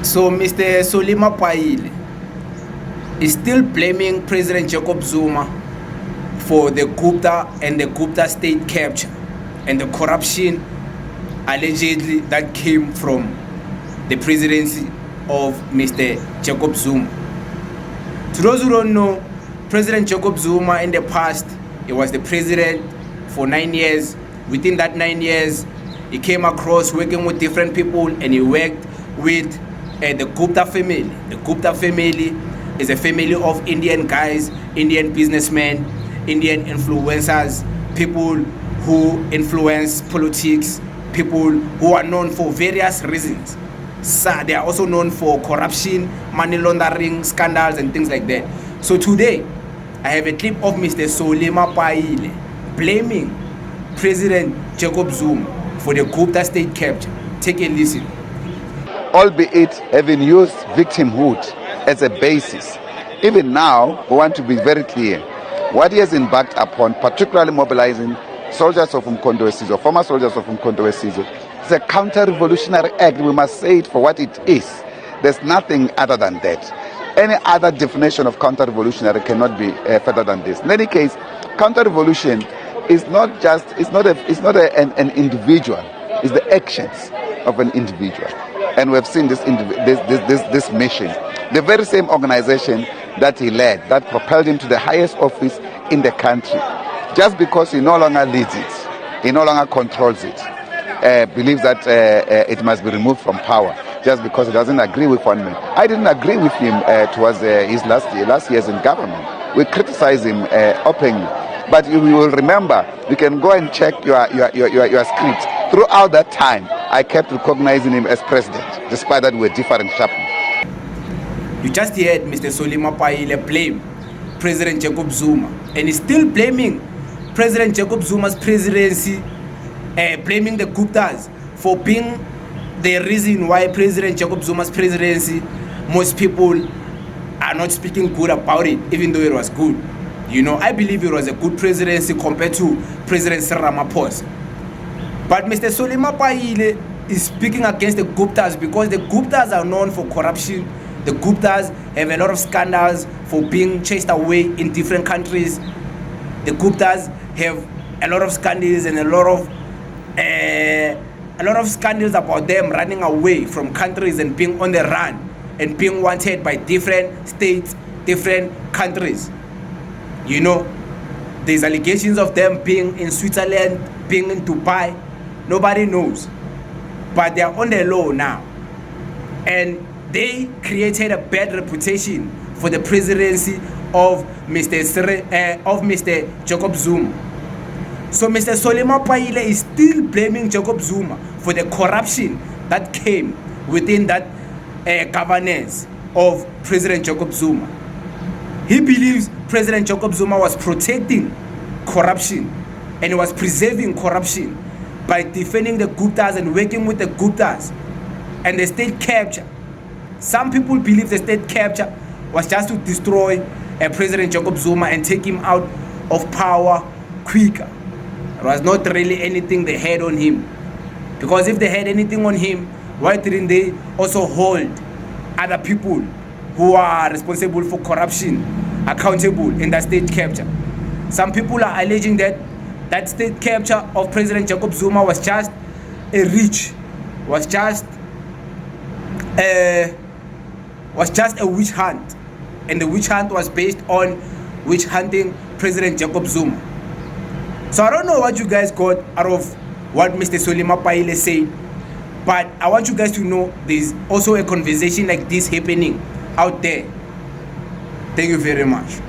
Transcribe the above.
So Mr. Mapaila is still blaming President Jacob Zuma for the Gupta and the Gupta state capture and the corruption allegedly that came from the presidency of Mr. Jacob Zuma. To those who don't know, President Jacob Zuma in the past, he was the president for 9 years. Within that 9 years, he came across working with different people, and he worked with the Gupta family. The Gupta family is a family of Indian guys, Indian businessmen, Indian influencers, people who influence politics, people who are known for various reasons. So they are also known for corruption, money laundering, scandals, and things like that. So today, I have a clip of Mr. Mapaila blaming President Jacob Zuma for the Gupta state capture. Take a listen. Albeit having used victimhood as a basis, even now we want to be very clear. What he has embarked upon, particularly mobilizing soldiers of Umkhonto weSizwe, former soldiers of Umkhonto weSizwe, it's a counter-revolutionary act. We must say it for what it is. There's nothing other than that. Any other definition of counter-revolutionary cannot be further than this. In any case, counter-revolution is not just, an individual, it's the actions of an individual. And we've seen this mission. The very same organization that he led, that propelled him to the highest office in the country, just because he no longer leads it, he no longer controls it, believes that it must be removed from power just because he doesn't agree with one man. I didn't agree with him towards his last years in government. We criticized him openly. But you will remember, you can go and check your script. Throughout that time, I kept recognizing him as president, despite that we were different sharply. You just heard Mr. Mapaila blame President Jacob Zuma, and he's still blaming President Jacob Zuma's presidency, blaming the Guptas for being the reason why President Jacob Zuma's presidency, most people are not speaking good about it, even though it was good. You know, I believe it was a good presidency compared to President Ramaphosa. But Mr. Mapaila is speaking against the Guptas because the Guptas are known for corruption. The Guptas have a lot of scandals for being chased away in different countries. The Guptas have a lot of scandals and a lot of scandals about them running away from countries and being on the run and being wanted by different states, different countries. You know, there's allegations of them being in Switzerland, being in Dubai. Nobody knows. But they are on the law now. And they created a bad reputation for the presidency of Mr. Jacob Zuma. So Mr. Mapaila is still blaming Jacob Zuma for the corruption that came within that governance of President Jacob Zuma. He believes President Jacob Zuma was protecting corruption and he was preserving corruption by defending the Guptas and working with the Guptas and the state capture. Some people believe the state capture was just to destroy President Jacob Zuma and take him out of power quicker. It was not really anything they had on him. Because if they had anything on him, why didn't they also hold other people who are responsible for corruption accountable in that state capture? Some people are alleging that that state capture of President Jacob Zuma was just a reach, was just a witch hunt, and the witch hunt was based on witch hunting President Jacob Zuma. So I don't know what you guys got out of what Mr. Mapaila said, but I want you guys to know there's also a conversation like this happening out there. Thank you very much.